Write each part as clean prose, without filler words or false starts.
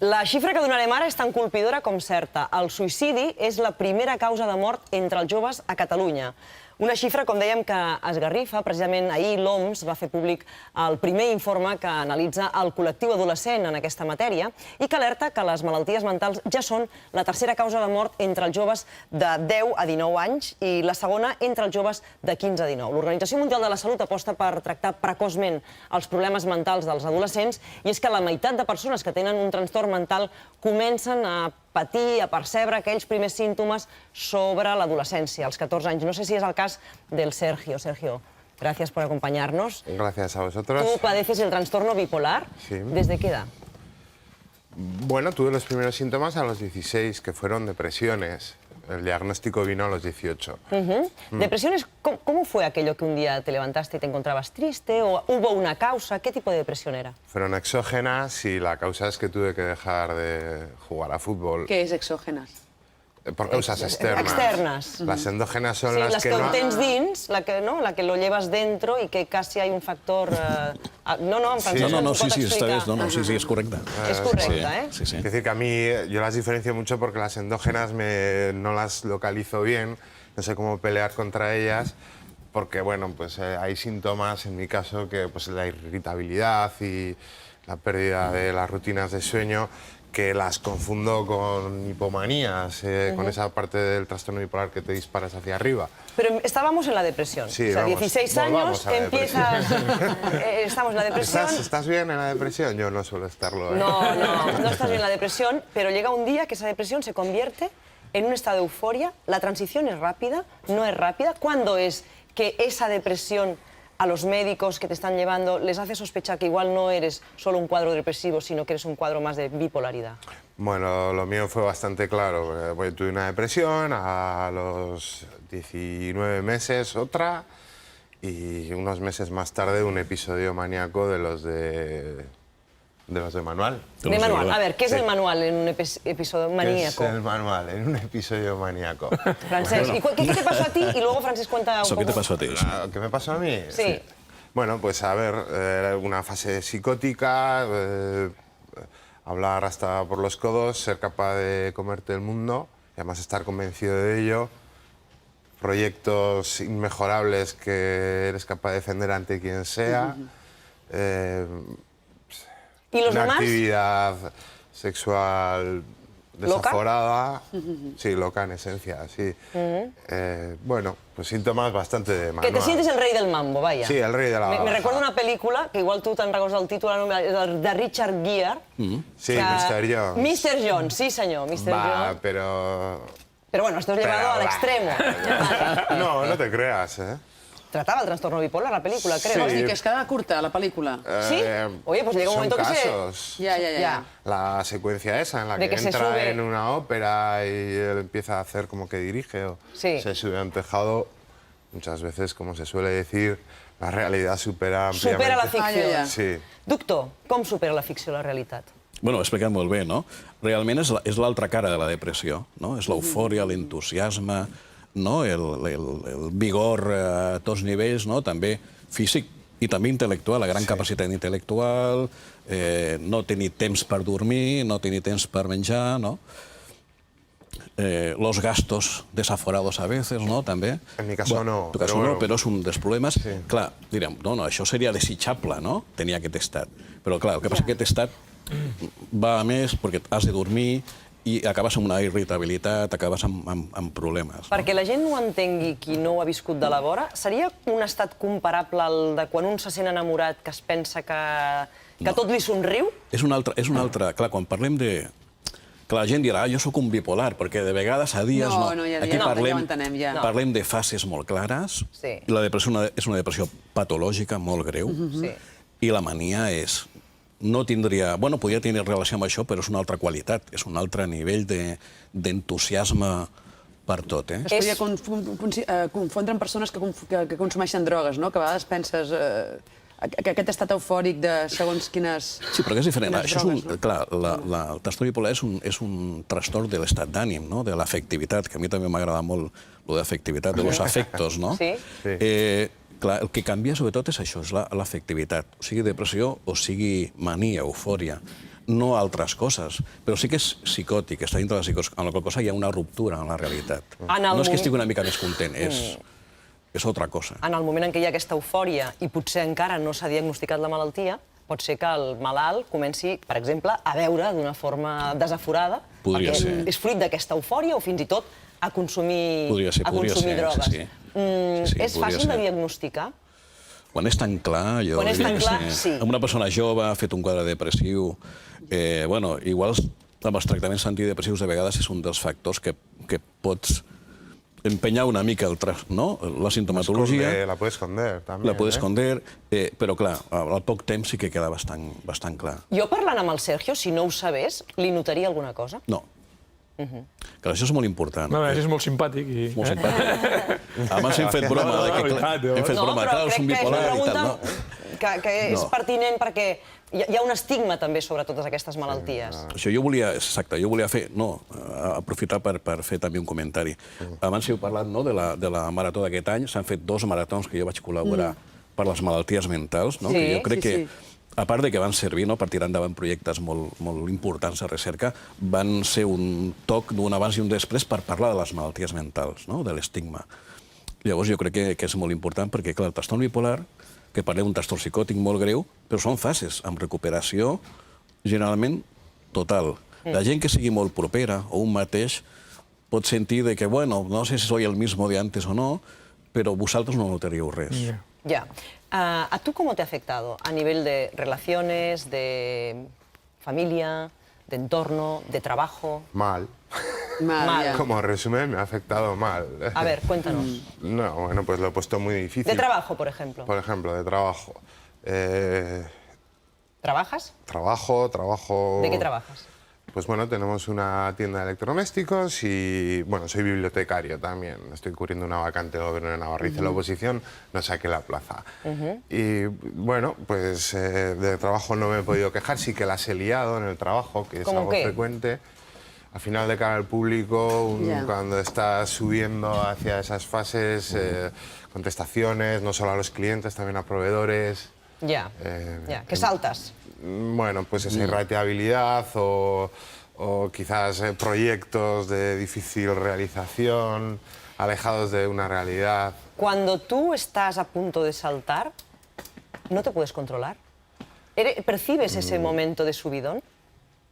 La xifra que donarem ara és tan colpidora com certa. El suïcidi és la primera causa de mort entre els joves a Catalunya. Una xifra, com dèiem, que esgarrifa. Precisament ahir l'OMS va fer públic el primer informe que analitza el col·lectiu adolescent en aquesta matèria i que alerta que les malalties mentals ja són la tercera causa de mort entre els joves de 10 a 19 anys i la segona entre els joves de 15 a 19. L'Organització Mundial de la Salut aposta per tractar precoçment els problemes mentals dels adolescents i és que la meitat de persones que tenen un trastorn mental comencen a patir, a percebre aquells primers símptomes sobre l'adolescència, als 14 anys. No sé si és el cas del Sergio. Sergio, gracias por acompañarnos. Gracias a vosotros. Tú padeces el trastorno bipolar. Sí. ¿Desde qué edad? Bueno, tuve los primeros síntomas a los 16, que fueron depresiones. El diagnóstico vino a los 18. ¿Depresiones? ¿Cómo fue aquello que un día te levantaste y te encontrabas triste? ¿O hubo una causa? ¿Qué tipo de depresión era? Fueron exógenas y la causa es que tuve que dejar de jugar a fútbol. Què és exògenes? Por causas externas. Externas. Las endógenas son Sí, las las que que no... tens dins, la que lo llevas dentro y que casi hay un factor... No, en francès No, ens ho pot sí, està bé, explicar. sí, és correcte. És correcte, eh? Sí, sí. Es decir, que a mí yo las diferencio mucho porque las endógenas no las localizo bien, no sé cómo pelear contra ellas, porque bueno, pues hay síntomas, en mi caso, que pues la irritabilidad y la pérdida de las rutinas de sueño, que las confundo con hipomanías, con esa parte del trastorno bipolar que te disparas hacia arriba. Pero estábamos en la depresión. Sí, o sea, vamos, 16 años, volvamos a la empiezas... estamos en la depresión. ¿Estás bien en la depresión? Yo no suelo estarlo. No estás bien en la depresión, pero llega un día que esa depresión se convierte en un estado de euforia. La transición es rápida, no es rápida. ¿Cuándo es que esa depresión a los médicos que te están llevando les hace sospechar que igual no eres solo un cuadro depresivo, sino que eres un cuadro más de bipolaridad? Bueno, lo mío fue bastante claro. Tuve una depresión, a los 19 meses otra, y unos meses más tarde un episodio maníaco de los de manual. De manual. A ver, ¿qué es el manual en un episodio maníaco? ¿Qué es el manual en un episodio maníaco? Francesc, ¿y qué te pasó a ti? Y luego Francesc cuenta un poco... ¿Qué te pasó a ti? ¿Qué me pasó a mí? Sí. Bueno, pues a ver, una fase psicótica, hablar hasta por los codos, ser capaz de comerte el mundo y además estar convencido de ello, proyectos inmejorables que eres capaz de defender ante quien sea, ¿Y los una demás? actividad sexual desaforada, sí, loca en esencia, sí. Bueno, pues síntomas bastante de manual. Que te sientes el rey del mambo, vaya. Sí, el rey de la Me baraja. recuerda una pel·lícula, que igual tu te'n recordes del títol, de Richard Gere. Sí, Mr. Jones. Mr. Jones, sí senyor, Mr. Jones. Pero Pero esto es llevado al extremo. no te creas, ¿eh? Trataba el trastorno bipolar, la película, creo. Vols dir que es queda curta, la pel·lícula? ¿Sí? Oye, pues llega un son momento que se... casos. Ja. La secuencia esa en la De que que se entra sube. en una ópera y él empieza a hacer como que dirige o Sí. se sube a un tejado, muchas veces, como se suele decir, la realidad supera ampliamente. Supera la ficció. Ja. Sí. Doctor, com supera la ficció la realitat? Bueno, ho he explicat molt bé, no? Realment és l'altra cara de la depressió, no? És l'eufòria, l'entusiasme, no? el vigor a tots nivells, no? També físic i també intel·lectual, la gran capacitat intel·lectual, no tenir temps per dormir, no tenir temps per menjar, no? Los gastos desaforados a veces, ¿no? També. En mi caso no. En tu caso no, però és un dels problemes. Clar, direm, no, això seria desitjable, no?, tenir aquest estat. Però, clar, el que passa és que aquest estat va a més perquè has de dormir i acabes amb una irritabilitat, acabes amb problemes. Perquè la gent no ho entengui, qui no ho ha viscut de la vora, seria un estat comparable al de quan un se sent enamorat, que es pensa que tot li somriu? És un altre... Clar, quan parlem de... Clar, la gent dirà, jo sóc un bipolar, perquè de vegades a dies... No, ja Aquí ho entenem, ja. Parlem de fases molt clares. Sí. La depressió és una depressió patològica molt greu. Sí. I la mania és... No tindria... Bueno, podria tenir relació amb això, però és una altra qualitat, és un altre nivell d'entusiasme per tot, eh? Es podria confondre amb persones que consumeixen drogues, no? Que a vegades penses que aquest estat eufòric de segons quines... Sí, però és diferent. Això és drogues, no? clar, el trastorn bipolar és un trastorn de l'estat d'ànim, no? De l'afectivitat, que a mi també m'agrada molt lo d'afectivitat, de los afectos, no? Sí. Clar, el que canvia sobretot és això, és l'afectivitat. O sigui depressió o sigui mania, eufòria. no altres coses. Però sí que és psicòtic, està dintre de la psicòtica, amb la qual cosa hi ha una ruptura en la realitat. No és que estigui una mica més content, és altra cosa. En el moment en què hi ha aquesta eufòria i potser encara no s'ha diagnosticat la malaltia, pot ser que el malalt comenci, per exemple, a beure d'una forma desaforada, Podria ser. És fruit d'aquesta eufòria o fins i tot a consumir drogues. Sí. És fàcil de diagnosticar? Quan és tan clar, jo Quan és tan clar, sí. Amb una persona jove ha fet un quadre depressiu, bueno, igual amb els tractaments antidepressius de vegades és un dels factors que pots empenyar una mica la sintomatologia. La puede esconder, també. La puede esconder, però clar, al poc temps sí que queda bastant clar. Jo parlant amb el Sergio, si no ho sabés, li notaria alguna cosa? No. Clar, això és molt important. No, és molt simpàtic. Molt simpàtic. Abans hem fet broma de que és un bipolar i tal, no? Que és pertinent perquè hi ha un estigma també sobre totes aquestes malalties. Això jo volia fer, aprofitar per fer també un comentari. Abans heu parlat de la marató d'aquest any, s'han fet 2 maratons que jo vaig col·laborar per les malalties mentals, que jo crec que, a part de que van servir per tirar endavant projectes molt importants de recerca, van ser un toc d'un abans i un després per parlar de les malalties mentals, de l'estigma. Llavors jo crec que és molt important perquè, clar, el trastorn bipolar, que parlem d'un trastorn psicòtic molt greu, però són fases, amb recuperació generalment total. La gent que sigui molt propera o un mateix pot sentir que, bueno, no sé si soy el mismo de antes o no, però vosaltres no notaríeu res. Ya. ¿A tú cómo te ha afectado? A nivel de relaciones, de familia, de entorno, de trabajo. Mal. Mal. Como resumen, me ha afectado mal. A ver, cuéntanos. No, bueno, pues lo he puesto muy difícil. De trabajo, por ejemplo. Por ejemplo, de trabajo. ¿Trabajas? Trabajo... ¿De qué trabajas? Pues bueno, tenemos una tienda de electrodomésticos y, bueno, soy bibliotecario también. Estoy cubriendo una vacante de gobierno de Navarra. Hice la oposición, no saqué la plaza. Y, bueno, pues de trabajo no me he podido quejar. Sí que las he liado en el trabajo, que es algo frecuente. Al final, de cara al público, cuando estás subiendo hacia esas fases, contestaciones, no solo a los clientes, también a proveedores. Que saltas. Bueno, pues esa irritabilidad o quizás proyectos de difícil realización, alejados de una realidad. Cuando tú estás a punto de saltar, ¿no te puedes controlar? ¿Percibes ese momento de subidón?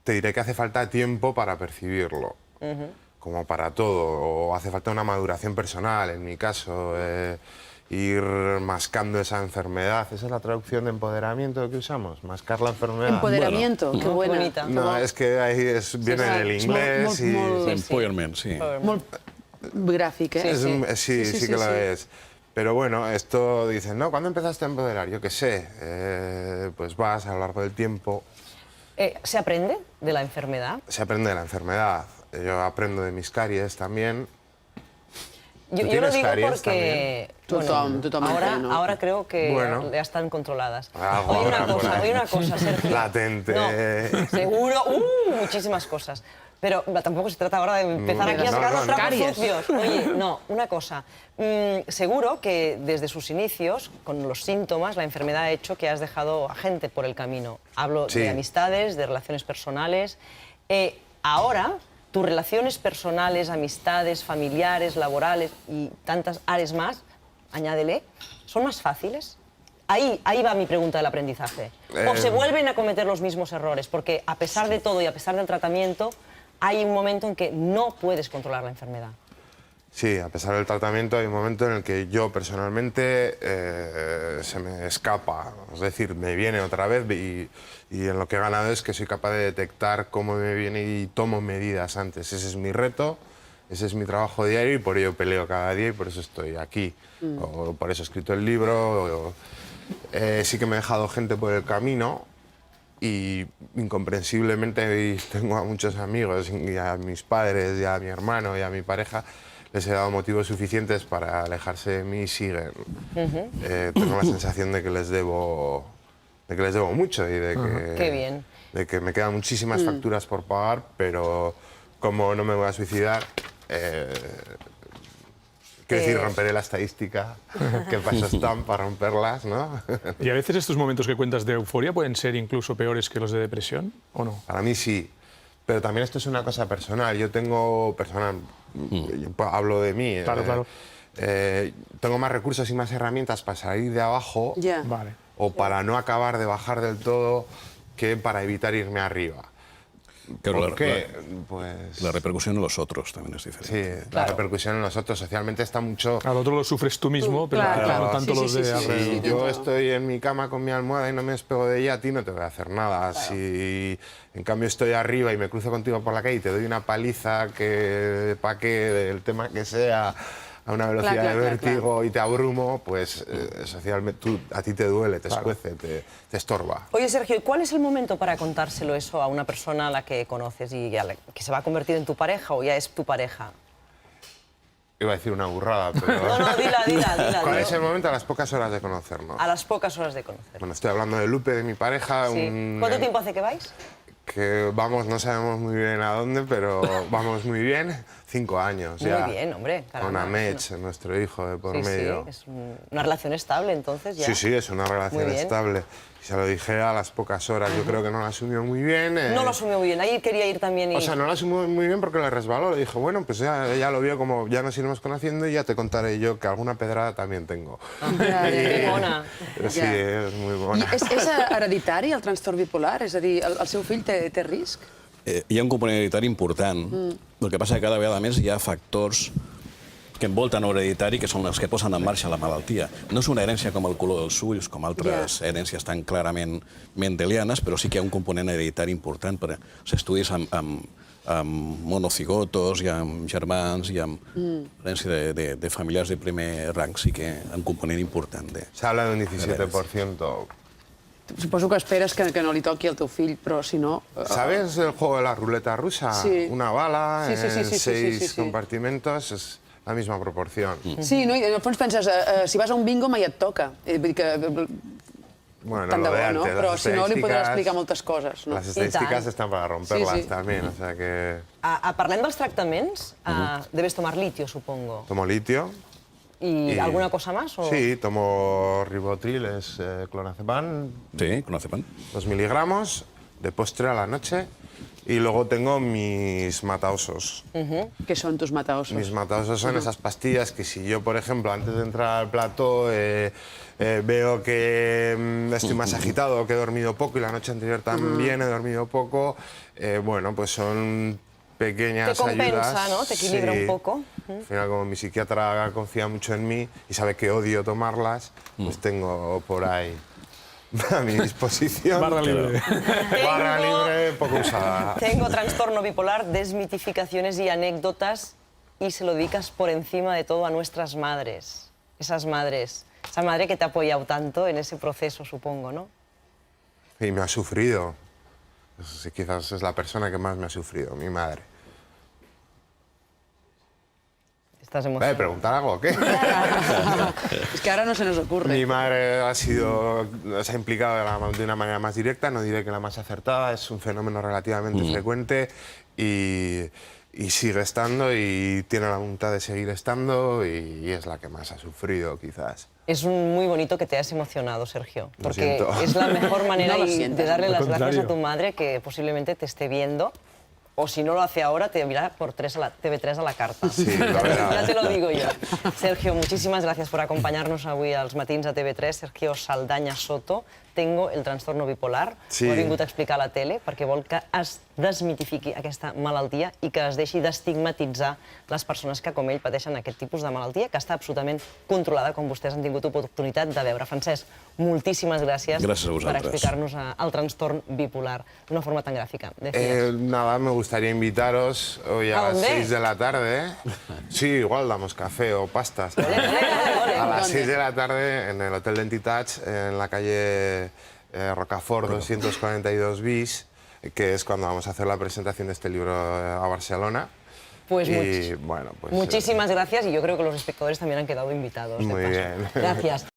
Te diré que hace falta tiempo para percibirlo, como para todo, o hace falta una maduración personal, en mi caso. Ir mascando esa enfermedad. Esa es la traducción de empoderamiento que usamos, mascar la enfermedad. Empoderamiento, qué bonita. No, es que ahí viene del inglés y... Empowerment, sí. Molt gràfic, Sí que lo es. Pero bueno, esto dicen, ¿no? ¿Cuándo empezaste a empoderar? Yo qué sé, pues vas a lo largo del tiempo. ¿Se aprende de la enfermedad? Se aprende de la enfermedad. Yo aprendo de mis caries también. Yo lo digo porque ahora creo que ya están controladas. Oye una cosa, Sergio. Latente. No, seguro, muchísimas cosas. Pero tampoco se trata ahora de empezar aquí a sacar los trapos sucios. Oye, no, una cosa. Seguro que desde sus inicios, con los síntomas, la enfermedad ha hecho que has dejado a gente por el camino. Hablo de amistades, de relaciones personales. Ahora, tus relaciones personales, amistades, familiares, laborales y tantas áreas más, añádele, ¿son más fáciles? Ahí va mi pregunta del aprendizaje. ¿O se vuelven a cometer los mismos errores? Porque a pesar de todo y a pesar del tratamiento, hay un momento en que no puedes controlar la enfermedad. Sí, a pesar del tratamiento hay un momento en el que yo personalmente se me escapa, es decir, me viene otra vez y en lo que he ganado es que soy capaz de detectar cómo me viene y tomo medidas antes. Ese es mi reto, ese es mi trabajo diario y por ello peleo cada día y por eso estoy aquí. O por eso he escrito el libro. Sí que me he dejado gente por el camino y incomprensiblemente tengo a muchos amigos y a mis padres y a mi hermano y a mi pareja. Les he dado motivos suficientes para alejarse de mí y siguen. Tengo la sensación de que les debo mucho y de que me quedan muchísimas facturas por pagar, pero como no me voy a suicidar, Quiero decir, romperé la estadística, que pasos están para romperlas, ¿no? ¿Y a veces estos momentos que cuentas de euforia pueden ser incluso peores que los de depresión, o no? Para mí sí, pero también esto es una cosa personal. Yo tengo hablo de mí. Claro, claro. Tengo más recursos y más herramientas para salir de abajo Ja. Vale. o para no acabar de bajar del todo que para evitar irme arriba. Claro, ¿Por qué? Pues... La repercusión en los otros también es diferente. Sí, la repercusión en nosotros socialmente está mucho... Al otro lo sufres tú mismo, pero Claro. no tanto Sí, los sí, de sí, sí, alrededor. Si yo estoy en mi cama con mi almohada y no me despego de ella, a ti no te voy a hacer nada. Si en cambio estoy arriba y me cruzo contigo por la calle y te doy una paliza que pa' qué, del tema que sea, a una velocidad Clar, clar, de clar, vértigo y te abrumo, pues socialmente a ti te duele, te escuece, te estorba. Oye, Sergio, ¿y cuál es el momento para contárselo eso a una persona a la que conoces y que se va a convertir en tu pareja o ya es tu pareja? Iba a decir una burrada, pero... No, dila. ¿Cuál es el momento? A las pocas horas de conocernos. A las pocas horas de conocer. Bueno, estoy hablando de Lupe, de mi pareja. Sí. ¿Cuánto tiempo hace que vais? Que vamos, no sabemos muy bien a dónde, pero vamos muy bien. 5 años ya. Muy bien, hombre. Con Amech, nuestro hijo de por medio. Sí, es una relación estable, entonces ya. Sí, es una relación Muy bien. estable. Y se lo dije a las pocas horas. Yo creo que no lo asumió muy bien. No lo asumió muy bien. Ahí quería ir también y... O sea, no lo asumió muy bien porque le resbaló. Le dijo, bueno, pues ya lo vio como ya nos iremos conociendo y ya te contaré yo que alguna pedrada también tengo. Que mona. Sí, Ja. és molt bona. I és hereditari, el trastorn bipolar? És a dir, el seu fill té risc? Hi ha un component hereditari important. El que passa que cada vegada més hi ha factors que envolten l'hereditari, que són els que posen en marxa la malaltia. No és una herència com el color dels ulls, com altres herències tan clarament mendelianes, però sí que hi ha un component hereditari important per als estudis amb monocigotos i amb germans i amb herència de familiars de primer rang. Sí que hi ha un component important. Se habla de un 17%. Suposo que esperes que no li toqui al teu fill, però si no... ¿Sabes el juego de la ruleta rusa? Sí. Una bala Sí, sí, sí, en sí, sí, 6 sí, sí. compartimentos, es la misma proporción. Sí, no? I en el fons penses, si vas a un bingo mai et toca. Vull dir que... Bueno, Tant de lo de bo, no? antes, Però las si no, li podrà estadísticas- explicar moltes coses. No? Las estadísticas tant. están para romperlas Sí, sí. también, o sea que Parlem dels tractaments. Debes tomar litio, supongo. tomo litio. ¿Y alguna cosa más? O... Sí, tomo ribotril, es clonazepam, Sí, clonazepam. 2 miligramos de postre a la noche. Y luego tengo mis mataosos. Què són tus mataosos? Mis mataosos son esas pastillas que si yo, por ejemplo, antes de entrar al plató veo que estoy más agitado, que he dormido poco y la noche anterior también he dormido poco, bueno, pues son pequeñas Te compensa, ayudas. ¿no? Te equilibra un poco. Al final, como mi psiquiatra confía mucho en mí y sabe que odio tomarlas, pues tengo por ahí a mi disposición. Barra libre. Barra libre, poco usada. Tengo trastorno bipolar, desmitificaciones y anécdotas y se lo dedicas por encima de todo a nuestras madres. Esas madres. Esa madre que te ha apoyado tanto en ese proceso, supongo, ¿no? Y me ha sufrido. Sí, quizás es la persona que más me ha sufrido, mi madre. Estás emocionado. ¿Preguntar algo o qué? És que ara no se nos ocurre. Mi madre se ha implicado de una manera más directa, no diré que la más acertada, es un fenómeno relativamente frecuente y sigue estando y tiene la voluntad de seguir estando y es la que más ha sufrido, quizás. Es muy bonito que te hayas emocionado, Sergio, Lo porque siento. es la mejor manera No lo de sientas, darle al las gracias a contrario. tu madre que posiblemente te esté viendo. O si no lo hace ahora, te verá por TV3 a la carta. Sí, la verdad. Ya te lo digo yo. Sergio, muchísimas gracias por acompañarnos avui als matins a TV3. Sergio Saldaña Soto, tengo el trastorno bipolar. Sí. Ho he vingut a explicar a la tele perquè vol que es desmitifiqui aquesta malaltia i que es deixi d'estigmatitzar les persones que, com ell, pateixen aquest tipus de malaltia, que està absolutament controlada, com vostès han tingut oportunitat de veure. Francesc, moltíssimes gràcies, Gràcies a per vosaltres. explicar-nos el trastorn bipolar d'una forma tan gràfica. Decías. Nada, me gustaría invitaros hoy ¿A a las dónde? 6 de la tarde. Sí, igual damos café o pastas. Ole, ole, ole, ole. A las ¿Dónde? 6 de la tarde en el Hotel Dentatge, en la calle Rocafort 242 bis, que es cuando vamos a hacer la presentación de este libro a Barcelona. Pues y, bueno, pues, muchísimas gracias y yo creo que los espectadores también han quedado invitados. de Muy paso. bien. Gracias.